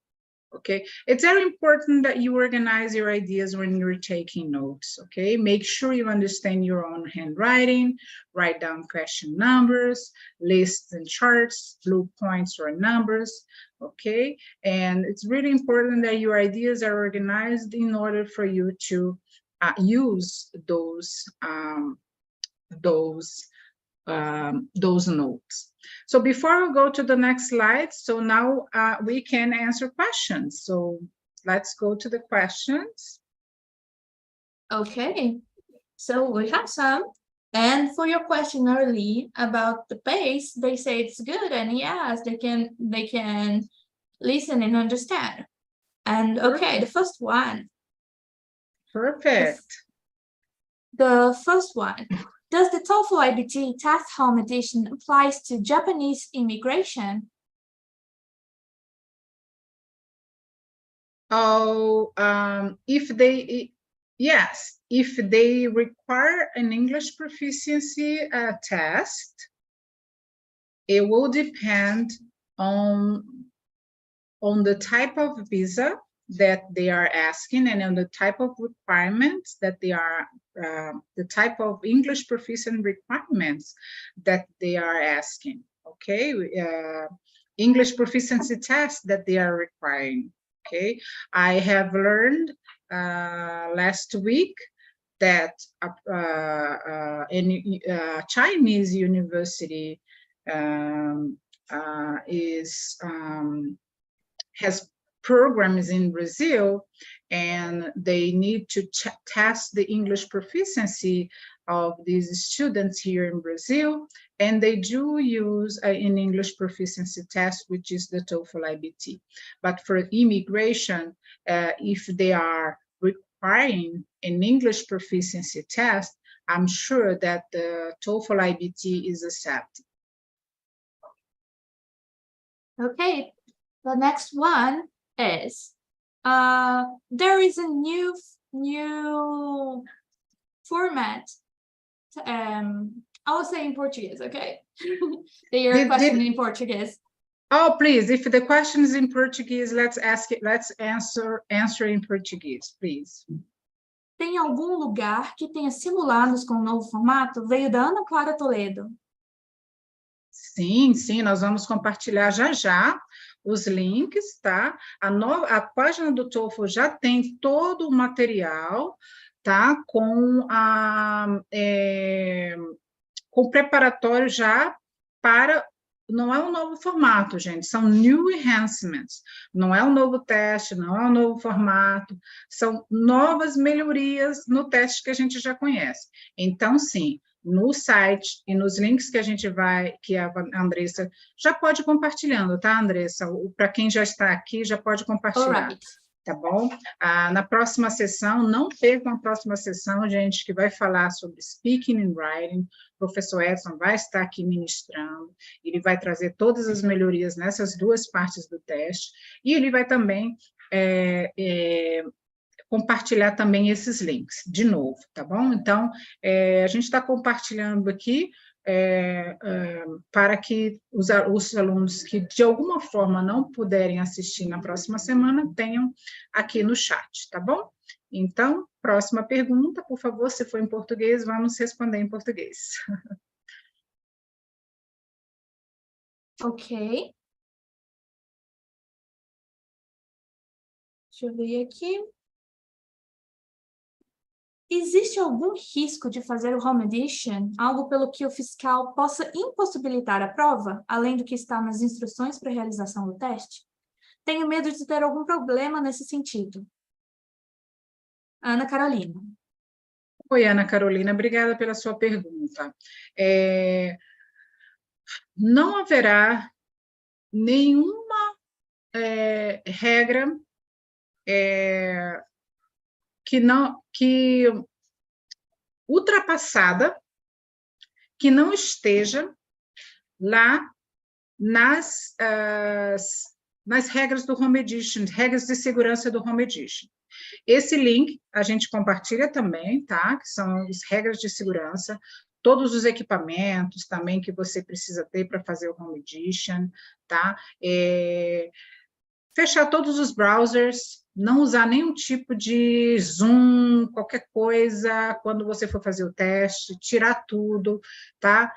Okay, it's very important that you organize your ideas when you're taking notes, okay? Make sure you understand your own handwriting, write down question numbers, lists and charts, blue points or numbers, okay? And it's really important that your ideas are organized in order for you to use those notes. So before we go to the next slide, so now we can answer questions. So let's go to the questions. Okay, so we have some. And for your question early about the pace, they say it's good, and yes, they can listen and understand. And okay, the first one. Perfect. The first one. Does the TOEFL IBT Test Home Edition applies to Japanese immigration? Oh, yes, if they require an English proficiency test, it will depend on the type of visa that they are asking and on the type of requirements that they are, the type of English proficiency requirements that they are asking, okay? English proficiency tests that they are requiring, okay? I have learned last week that Chinese university has programs in Brazil, and they need to test the English proficiency of these students here in Brazil, and they do use an English proficiency test, which is the TOEFL IBT. But for immigration, if they are requiring an English proficiency test, I'm sure that the TOEFL IBT is accepted. Okay, the next one is there is a new format. I will say in Portuguese, okay? They are questioning in Portuguese. Oh, please, if the question is in Portuguese, let's answer in Portuguese, please. Tem algum lugar que tenha simulados com o novo formato? Veio da Ana Clara Toledo. Sim, nós vamos compartilhar já os links, tá? A página do TOEFL já tem todo o material, tá? Com preparatório já para não é um novo formato, gente, são new enhancements. Não é um novo teste, não é um novo formato, são novas melhorias no teste que a gente já conhece. Então, sim, no site e nos links que a gente vai, que a Andressa já pode ir compartilhando, tá, Andressa? Para quem já está aqui, já pode compartilhar. Alright. Tá bom? Na próxima sessão, não percam a próxima sessão, gente, que vai falar sobre speaking and writing. O professor Edson vai estar aqui ministrando, ele vai trazer todas as melhorias nessas duas partes do teste, e ele vai também compartilhar também esses links, de novo, tá bom? Então, a gente está compartilhando aqui para que os alunos que, de alguma forma, não puderem assistir na próxima semana, tenham aqui no chat, tá bom? Então, próxima pergunta, por favor, se for em português, vamos responder em português. Ok. Deixa eu ver aqui. Existe algum risco de fazer o home edition, algo pelo que o fiscal possa impossibilitar a prova, além do que está nas instruções para a realização do teste? Tenho medo de ter algum problema nesse sentido. Ana Carolina. Oi, Ana Carolina, obrigada pela sua pergunta. Não haverá nenhuma regra que ultrapassada, que não esteja lá nas regras do Home Edition, regras de segurança do Home Edition. Esse link a gente compartilha também, tá? Que são as regras de segurança, todos os equipamentos também que você precisa ter para fazer o Home Edition, tá? Fechar todos os browsers, não usar nenhum tipo de Zoom, qualquer coisa, quando você for fazer o teste, tirar tudo, tá?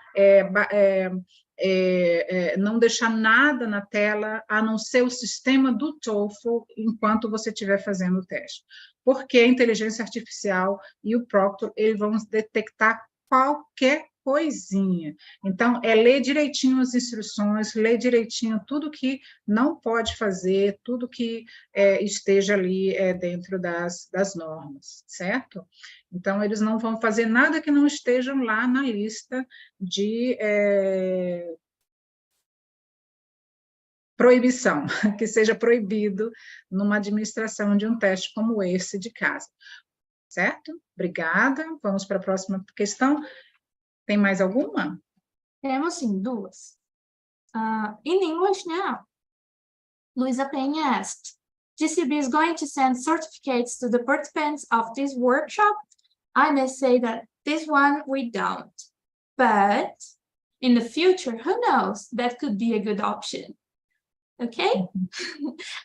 Não deixar nada na tela, a não ser o sistema do TOEFL, enquanto você estiver fazendo o teste. Porque a inteligência artificial e o Proctor, eles vão detectar qualquer coisinha. Então, ler direitinho as instruções, ler direitinho tudo que não pode fazer, tudo que esteja ali dentro das normas, certo? Então, eles não vão fazer nada que não estejam lá na lista de proibição, que seja proibido numa administração de um teste como esse de casa. Certo? Obrigada. Vamos para a próxima questão. Tem mais alguma? Temos, sim, duas. In English now, Luisa Penha asked, GCUB is going to send certificates to the participants of this workshop? I may say that this one we don't. But in the future, who knows? That could be a good option. Okay?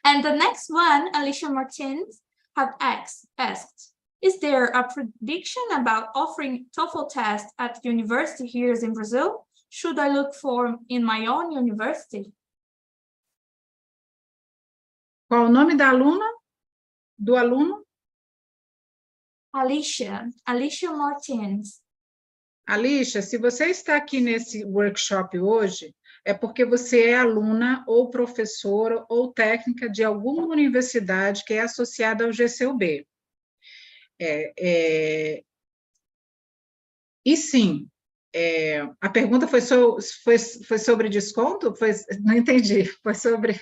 And the next one, Alicia Martins have asked, is there a prediction about offering TOEFL tests at university here in Brazil? Should I look for in my own university? Qual o nome da aluna? Do aluno? Alicia Martins. Alicia, se você está aqui nesse workshop hoje, é porque você é aluna ou professora ou técnica de alguma universidade que é associada ao GCUB. E sim, a pergunta foi sobre desconto? Não entendi, foi sobre...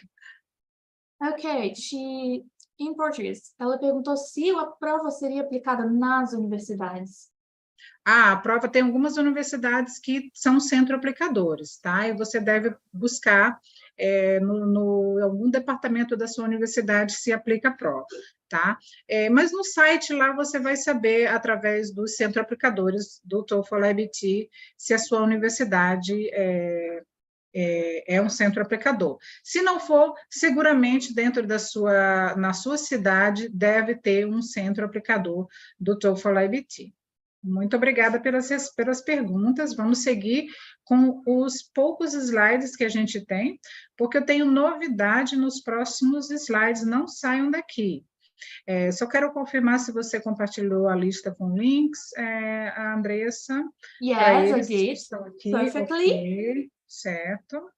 Ok, em português, ela perguntou se a prova seria aplicada nas universidades. A prova tem algumas universidades que são centro-aplicadores, tá? E você deve buscar no algum departamento da sua universidade se aplica a prova, tá? Mas no site lá você vai saber, através dos centro-aplicadores do TOEFL iBT, se a sua universidade é um centro aplicador. Se não for, seguramente dentro na sua cidade deve ter um centro aplicador do TOEFL iBT. Muito obrigada pelas perguntas. Vamos seguir com os poucos slides que a gente tem, porque eu tenho novidade nos próximos slides, não saiam daqui. Só quero confirmar se você compartilhou a lista com links, a Andressa. Yes, I did. Estão aqui, Perfectly. okay, certo.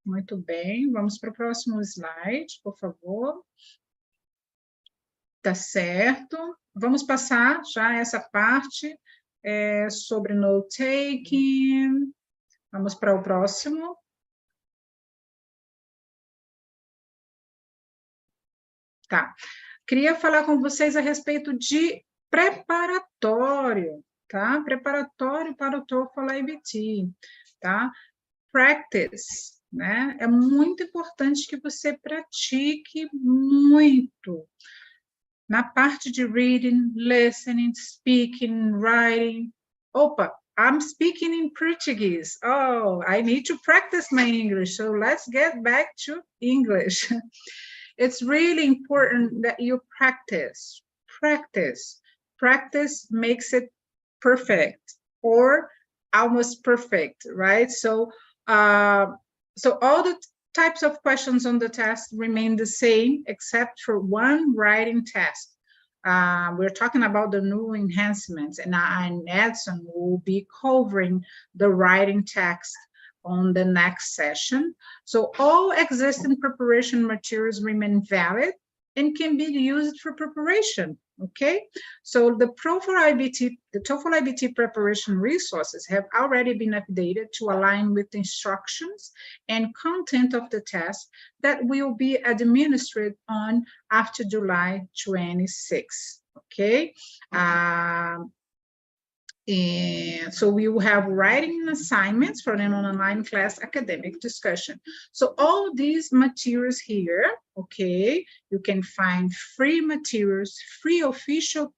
Muito bem, vamos para o próximo slide, por favor. Tá certo. Vamos passar já essa parte sobre note-taking. Vamos para o próximo. Tá. Queria falar com vocês a respeito de preparatório, tá? Preparatório para o TOEFL iBT, tá? Practice, né? É muito importante que você pratique muito na parte de reading, listening, speaking, writing. Opa, I'm speaking in Portuguese. Oh, I need to practice my English. So let's get back to English. It's really important that you practice. Practice makes it perfect or almost perfect, right? So all the types of questions on the test remain the same, except for one writing test. We're talking about the new enhancements, and Edson will be covering the writing text on the next session. So all existing preparation materials remain valid and can be used for preparation, okay? So the TOEFL iBT preparation resources have already been updated to align with the instructions and content of the test that will be administered on after July 26, okay? And so we will have writing assignments for an online class academic discussion. So all these materials here, okay, you can find free materials, free official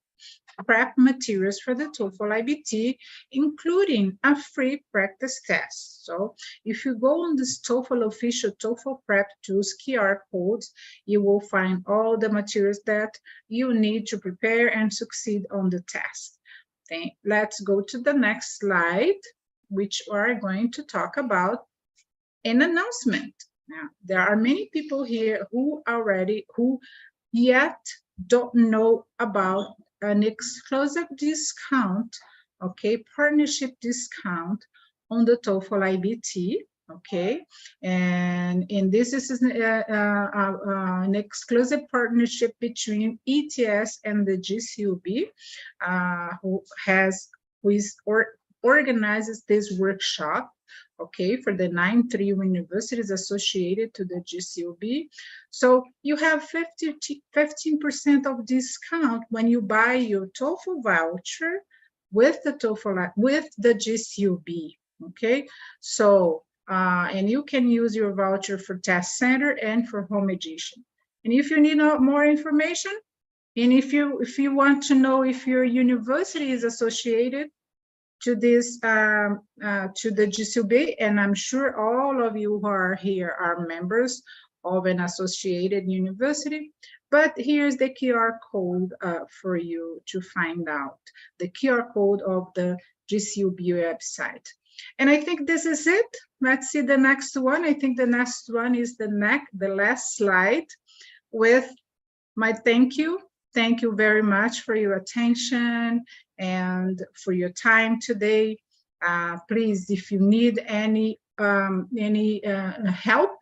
prep materials for the TOEFL iBT, including a free practice test. So if you go on this TOEFL official TOEFL prep tools QR codes, you will find all the materials that you need to prepare and succeed on the test. Let's go to the next slide, which we're going to talk about an announcement. Now, there are many people here who yet don't know about an exclusive discount, okay, partnership discount on the TOEFL iBT, okay, and this is an exclusive partnership between ETS and the GCUB, who organizes this workshop, okay, for the 9-3 universities associated to the GCUB. So you have 15% of discount when you buy your TOEFL voucher with the GCUB, okay? So, and you can use your voucher for test center and for home edition. And if you need more information, and if you want to know if your university is associated to this to the GCUB, and I'm sure all of you who are here are members of an associated university, but here's the QR code for you to find out, the QR code of the GCUB website. And I think this is it. Let's see the next one. I think the next one is the last slide with my thank you. Thank you very much for your attention and for your time today. Please, if you need any help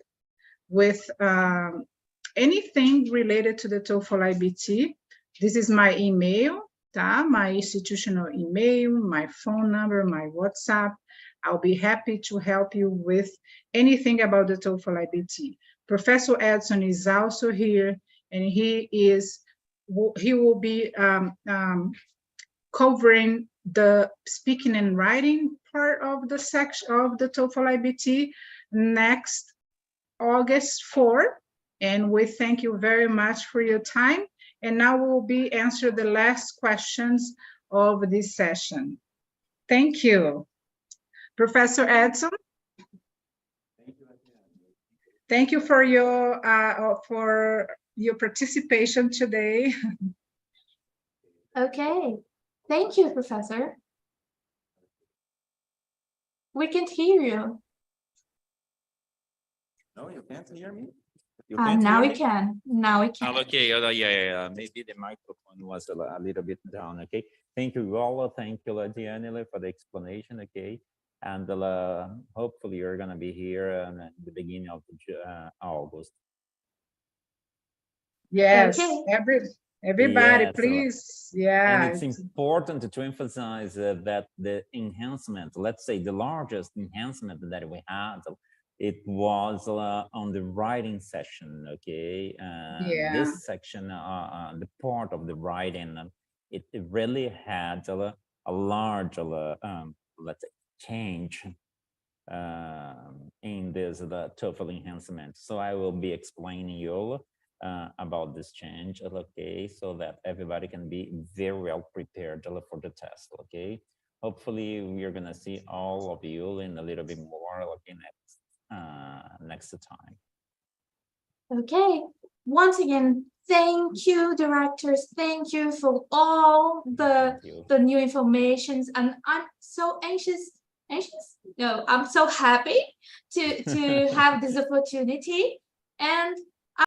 with anything related to the TOEFL iBT, this is my email, my institutional email, my phone number, my WhatsApp. I'll be happy to help you with anything about the TOEFL iBT. Professor Edson is also here, and he will be covering the speaking and writing part of the section of the TOEFL iBT next August 4. And we thank you very much for your time. And now we'll be answering the last questions of this session. Thank you. Professor Edson. Thank you for your participation today. Okay, thank you, Professor. We can't hear you. No, you can't hear me? Now we can. Now we can. Okay, yeah. Maybe the microphone was a little bit down, okay? Thank you, Lola. Thank you, Ladianela, for the explanation, okay? and hopefully you're gonna be here at the beginning of August. Yes, Okay. everybody, Yes, please. And Yeah. it's important to emphasize that the enhancement, let's say the largest enhancement that we had, it was on the writing section, okay? Yeah. This section, the part of the writing, it really had a large, let's say, change in this the TOEFL enhancement. So I will be explaining you about this change, okay, so that everybody can be very well prepared for the test, okay. Hopefully we are gonna see all of you in a little bit more, okay, next time. Okay. Once again, thank you, directors. Thank you for all Thank you. the new informations, and I'm so anxious. No, I'm so happy to have this opportunity. And